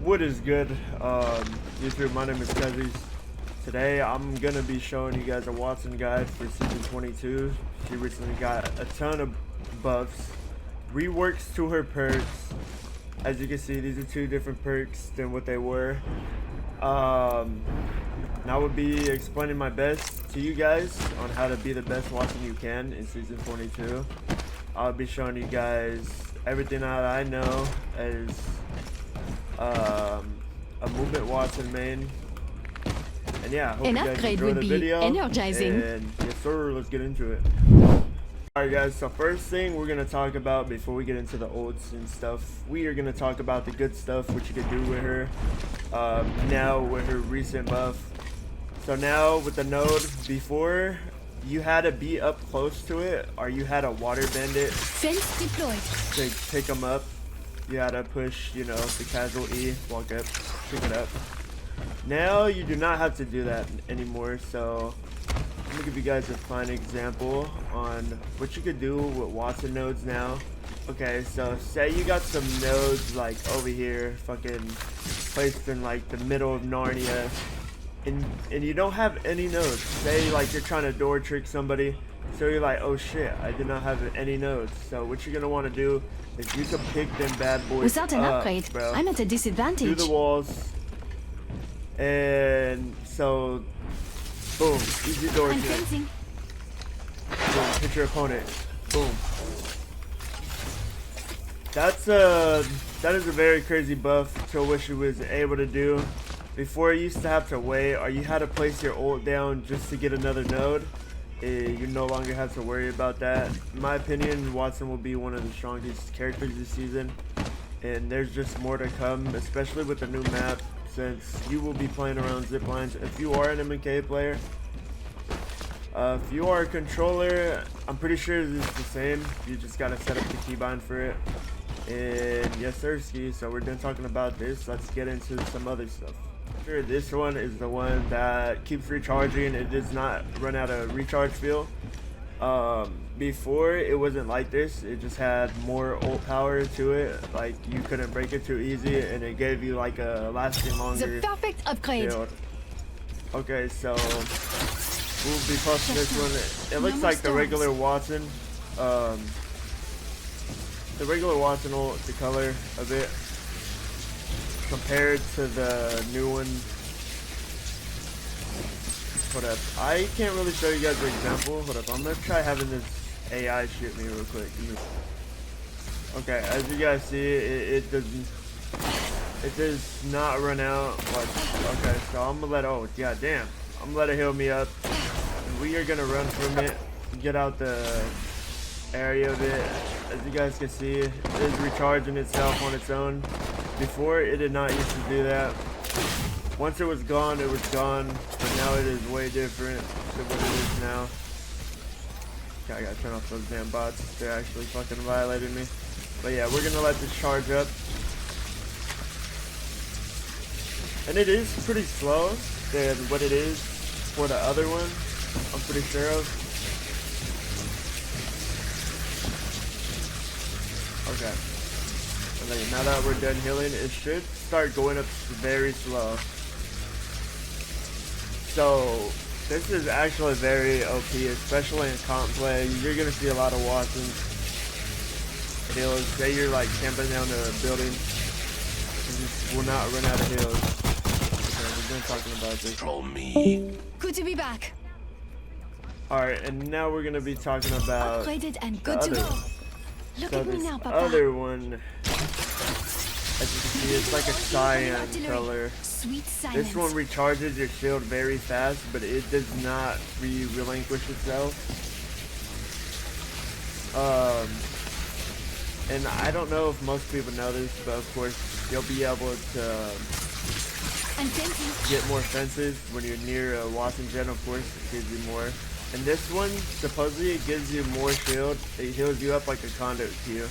What is good, YouTube? My name is Kezzy. Today I'm gonna be showing you guys a Watson guide for season 22. She recently got a ton of buffs, reworks to her perks. As you can see, these are two different perks than what they were. And I will be explaining my best to you guys on how to be the best Watson you can in season 22. I'll be showing you guys everything that I know as a movement Watson main. And yeah, hope you guys enjoy the video. Energizing. And yes sir, let's get into it. Alright guys, so first thing we're going to talk about before we get into the ults and stuff, we are going to talk about the good stuff what you could do with her now with her recent buff. So now with the node, before you had to be up close to it or you had to waterbend it Fence deployed to pick them up. You had to push, you know, the casual E, walk up, pick it up. Now you do not have to do that anymore, so I'm gonna give you guys a fine example on what you could do with Watson nodes now. Okay, so say you got some nodes like over here, fucking placed in like the middle of Narnia, and you don't have any nodes. Say like you're trying to door trick somebody, so you're like, oh shit, I did not have any nodes. So what you're gonna want to do is you can pick them bad boys without an up, upgrade. bro, I'm at a disadvantage. through the walls, and so boom, easy door I'm trick. fencing. Boom, hit your opponent. Boom. That is a very crazy buff to what she was able to do. Before you used to have to wait, or you had to place your ult down just to get another node. You no longer have to worry about that. In my opinion, Watson will be one of the strongest characters this season, and there's just more to come, especially with the new map, since you will be playing around zip lines. If you are an MK player, if you are a controller, I'm pretty sure this is the same. You just gotta set up the keybind for it. And yes sir, ski. So we're done talking about this. Let's get into some other stuff. Sure, this one is the one that keeps recharging. It does not run out of recharge fuel. Before it wasn't like this. It just had more ult power to it. Like you couldn't break it too easy, and it gave you like a lasting longer The perfect upgrade. build. Okay, so we'll be posting this one. It looks No like the more regular Watson. The regular Watson ult, the color of it, compared to the new one. Hold up, I can't really show you guys the example. Hold up, I'm gonna try having this AI shoot me real quick. Okay, as you guys see, it does not run out. Like, okay, so I'm gonna let, oh yeah, damn, I'm gonna let it heal me up. And we are gonna run from it, get out the area of it. As you guys can see, it is recharging itself on its own. Before, it did not used to do that. Once it was gone, but now it is way different than what it is now. Okay, I gotta turn off those damn bots. They're actually fucking violating me. But yeah, we're gonna let this charge up. And it is pretty slow than what it is for the other one, I'm pretty sure of. Okay. And then now that we're done healing, it should start going up very slow. So this is actually very OP, especially in comp play. You're gonna see a lot of Watsons heals. Say you're like camping down the building, and just will not run out of heals. Okay, we're done talking about this. Control me. Good to be back. Alright, and now we're gonna be talking about Upgraded and good the to other go. one. Look So at me this now, Papa. other one, as you can see, it's like a cyan color. Sweet silence. This one recharges your shield very fast, but it does not relinquish itself. And I don't know if most people know this, but of course you'll be able to I'm fencing. get more fences when you're near a Watson gen. Of course, it gives you more. And this one, supposedly it gives you more shield. It heals you up like a conduit Q.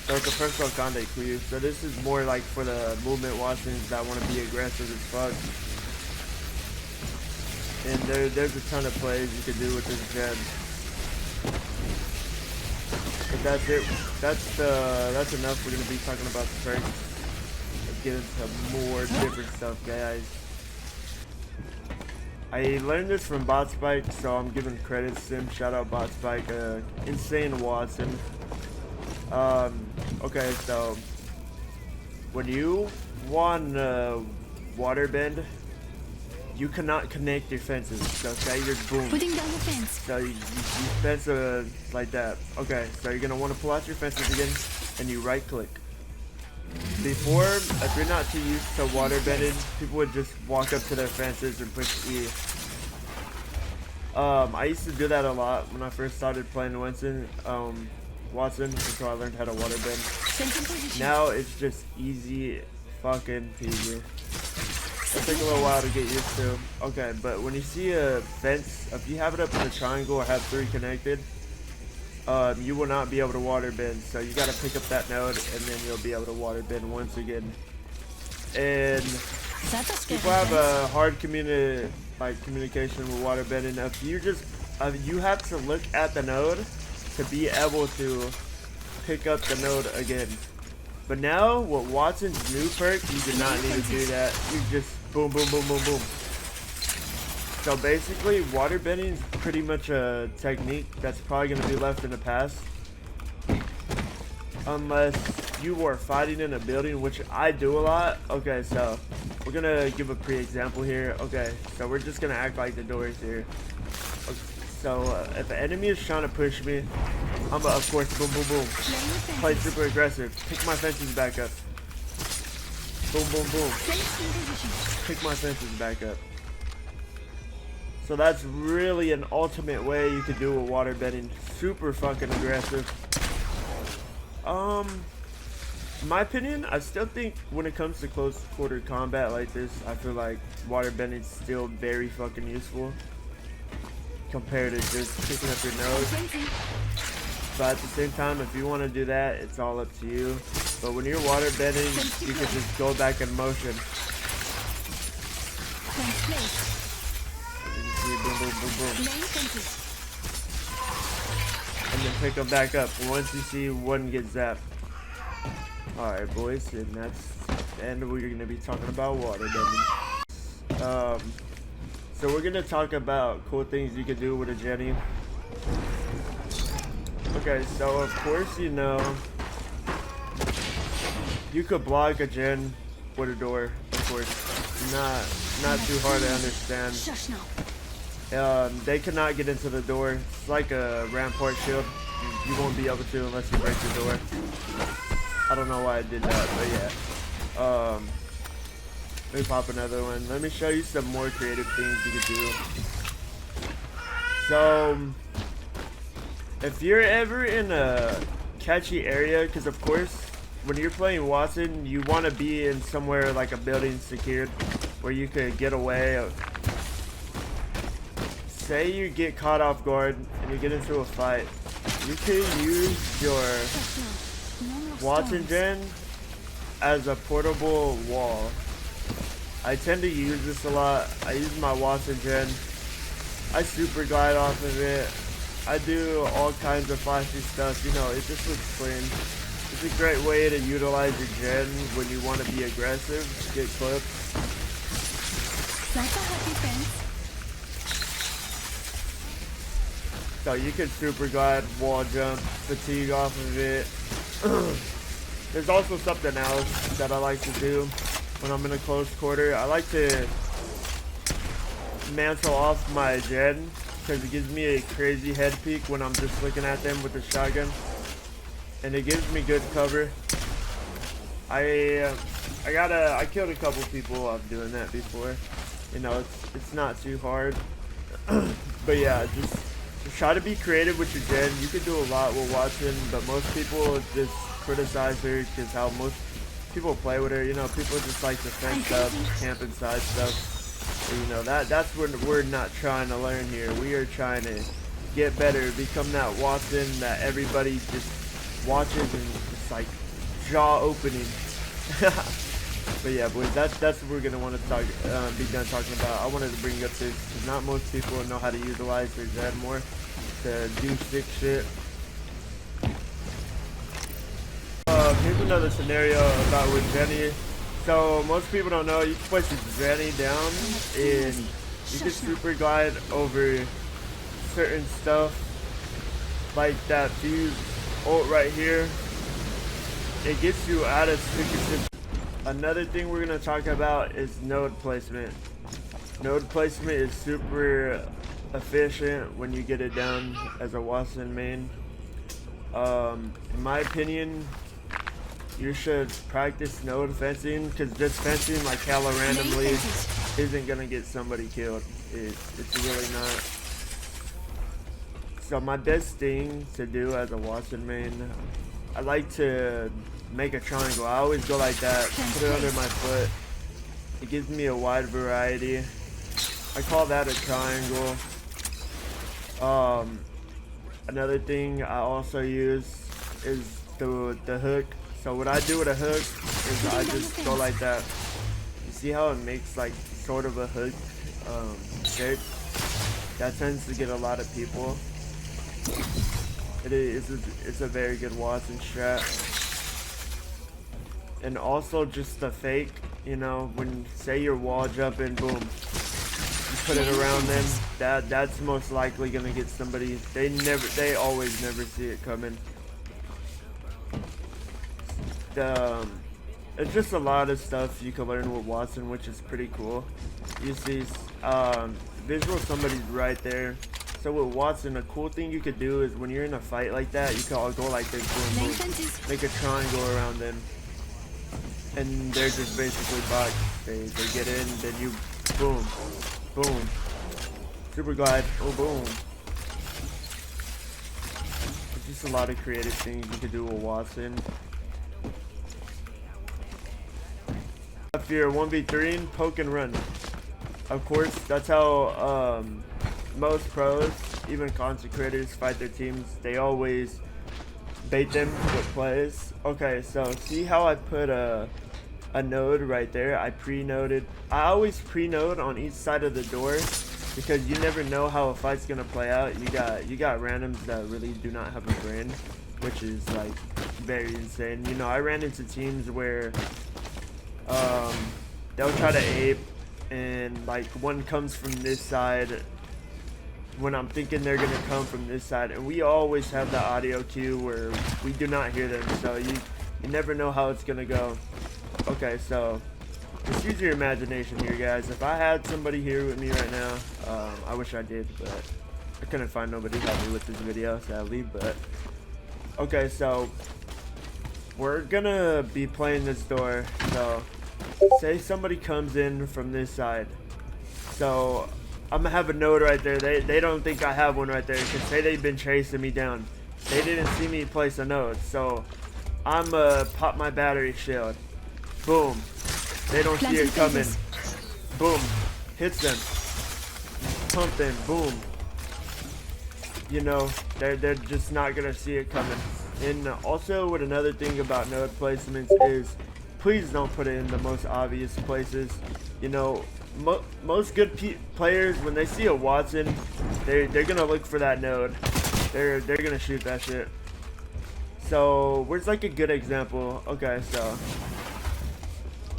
So it's a personal conduit Q. So this is more like for the movement Watsons that want to be aggressive as fuck. And there's a ton of plays you can do with this gen. But that's it. That's enough. We're gonna be talking about the perks. get into more different stuff, guys. I learned this from Botspike, so I'm giving credits to him. Shout out Botspike, insane Watson. Okay, so when you want waterbend, you cannot connect your fences. Okay, you're boom. Putting down the fence. So you fence like that. Okay, so you're gonna want to pull out your fences again, and you right click. Before, if you're not too used to waterbending, people would just walk up to their fences and push E. I used to do that a lot when I first started playing Watson until I learned how to waterbend. Fence in position. Now it's just easy fucking peasy. It'll take a little while to get used to. Okay, but when you see a fence, if you have it up in a triangle or have 3 connected, you will not be able to waterbend. So you got to pick up that node, and then you'll be able to waterbend once again. And That's a scary people have fence. a hard communication with waterbending. If you you have to look at the node to be able to pick up the node again. But now, with Watson's new perk, you do not need to do that. You just boom, boom, boom, boom, boom. So basically, waterbending is pretty much a technique that's probably going to be left in the past. Unless you are fighting in a building, which I do a lot. Okay, so we're going to give a pre-example here. Okay, so we're just going to act like the door is here. Okay, so if an enemy is trying to push me, I'm gonna, of course, boom, boom, boom. Play super aggressive. Pick my fences back up. Boom, boom, boom. Fence in position. Pick my fences back up. So that's really an ultimate way you could do a waterbending. Super fucking aggressive. In my opinion, I still think when it comes to close quarter combat like this, I feel like waterbending is still very fucking useful compared to just picking up your nose. Fencing. But at the same time, if you want to do that, it's all up to you. But when you're waterbending, you can just go back in motion. Fence placed. You can see boom, boom, boom, boom. Laying fences. And then pick them back up once you see one get zapped. Alright, boys, and that's the end of what you're going to be talking about waterbending. So we're going to talk about cool things you could do with a Jenny. Okay, so of course you know you could block a gen with a door. Of course, not too hard to understand. Shush now. They cannot get into the door. It's like a rampart shield. You won't be able to unless you break the door. I don't know why I did that, but yeah. Let me pop another one. Let me show you some more creative things you could do. So, if you're ever in a catchy area, because of course, when you're playing Watson, you want to be in somewhere like a building secured, where you could get away. Say you get caught off guard and you get into a fight, you can use your Shush now. No more Watson storms. gen as a portable wall. I tend to use this a lot. I use my Watson gen. I super glide off of it. I do all kinds of flashy stuff. You know, it just looks clean. It's a great way to utilize your gen when you want to be aggressive, get clipped. That's a happy fence. So you can super glide, wall jump, fatigue off of it. There's also something else that I like to do when I'm in a close quarter. I like to mantle off my gen because it gives me a crazy head peek when I'm just looking at them with the shotgun, and it gives me good cover. I killed a couple people off doing that before. You know, it's not too hard. But yeah, just try to be creative with your gen. You can do a lot with Watson, but most people just criticize her because how most people play with her. You know, people just like to fence up, camp inside stuff. So, you know, that's what we're not trying to learn here. We are trying to get better, become that Watson that everybody just watches and just like jaw opening. But yeah, boys, that's what we're gonna want to be done talking about. I wanted to bring up this because not most people know how to utilize their gen more to do sick shit. Here's another scenario about with Jenny. So most people don't know you can place a granny down and you can super glide over certain stuff like that fuse ult right here. It gets you out of sticky situation. Another thing we're gonna talk about is node placement. Node placement is super efficient when you get it down as a wattson main. In my opinion, you should practice node fencing, because just fencing like hella randomly isn't gonna get somebody killed. It's really not. So my best thing to do as a wattson main, I like to make a triangle. I always go like that, put it under my foot. It gives me a wide variety. I call that a triangle. Another thing I also use is the hook. So what I do with a hook is I just go like that. You see how it makes like sort of a hook shape? That tends to get a lot of people. It's a very good wattson strat. And also just the fake, you know, when say you're wall jumping, boom, you put it around them, that's most likely gonna get somebody. They always never see it coming. It's just a lot of stuff you can learn with wattson, which is pretty cool. You see visual, somebody's right there. So with wattson, a cool thing you could do is when you're in a fight like that, you can all go like this, boom, boom, make a triangle around them. And they're just basically boxed. They get in, then you boom, boom, super glide, oh boom. It's just a lot of creative things you could do with wattson. If you're 1v3, poke and run. Of course, that's how most pros, even content creators, fight their teams. They always bait them with plays. Okay, so see how I put a node right there? I pre-noded. I always pre-node on each side of the door because you never know how a fight's gonna play out. You got randoms that really do not have a brain, which is like very insane. You know, I ran into teams where they'll try to ape and like one comes from this side when I'm thinking they're gonna come from this side, and we always have the audio cue where we do not hear them, so you never know how it's gonna go. Okay, so just use your imagination here, guys. If I had somebody here with me right now, I wish I did, but I couldn't find nobody to help me with this video, sadly. But okay, so we're gonna be playing this door. So say somebody comes in from this side, so I'm gonna have a node right there. They don't think I have one right there, because say they've been chasing me down. They didn't see me place a node, so I'm gonna pop my battery shield. Boom. They don't see it coming. Boom. Hits them. Pump them. Boom. You know, they're just not gonna see it coming. And also, with another thing about node placements is, please don't put it in the most obvious places. You know, most good players, when they see a wattson, they're gonna look for that node. They're gonna shoot that shit. So where's like a good example? Okay, so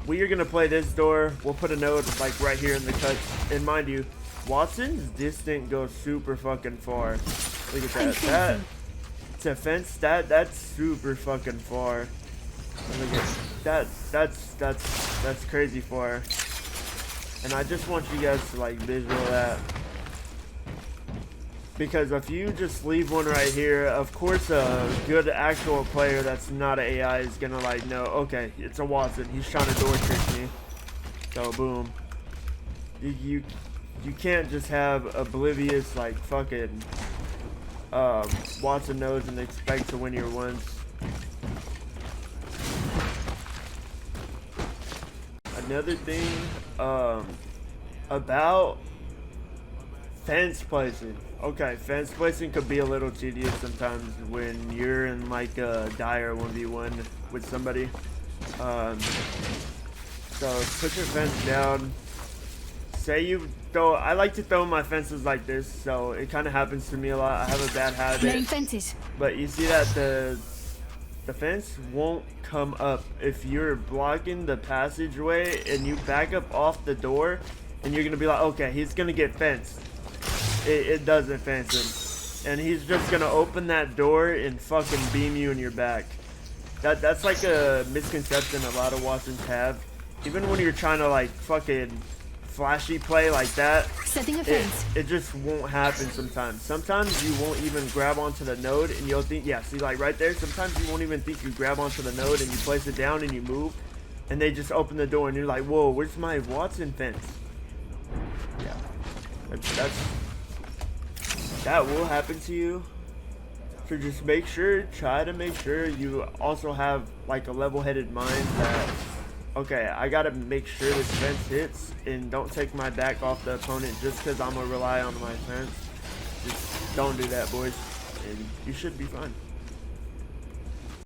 we are gonna play this door. We'll put a node like right here in the cut. And mind you, wattson's distance goes super fucking far. Look at that. That to fence that's super fucking far. And look at that's crazy far. And I just want you guys to like visual that, because if you just leave one right here, of course a good actual player that's not an AI is gonna like know, okay, it's a wattson, he's trying to door trick me. So boom. You can't just have oblivious like fucking wattson nodes and expect to win your ones. Another thing about fence placing. Okay, fence placing could be a little tedious sometimes when you're in like a dire 1v1 with somebody. So put your fence down. Say you throw. I like to throw my fences like this, so it kind of happens to me a lot. I have a bad habit. Fences. But you see that the fence won't come up if you're blocking the passageway and you back up off the door and you're gonna be like, okay, he's gonna get fenced. It doesn't fence him, and he's just gonna open that door and fucking beam you in your back. That's like a misconception a lot of Watsons have. Even when you're trying to like fucking flashy play like that, Setting a fence. it just won't happen sometimes. Sometimes you won't even grab onto the node and you'll think, yeah, see like right there, sometimes you won't even think you grab onto the node and you place it down and you move and they just open the door and you're like, whoa, where's my Watson fence? Yeah, that will happen to you. So just try to make sure you also have like a level-headed mind that, okay, I gotta make sure this fence hits and don't take my back off the opponent just because I'm gonna rely on my fence. Just don't do that, boys, and you should be fine.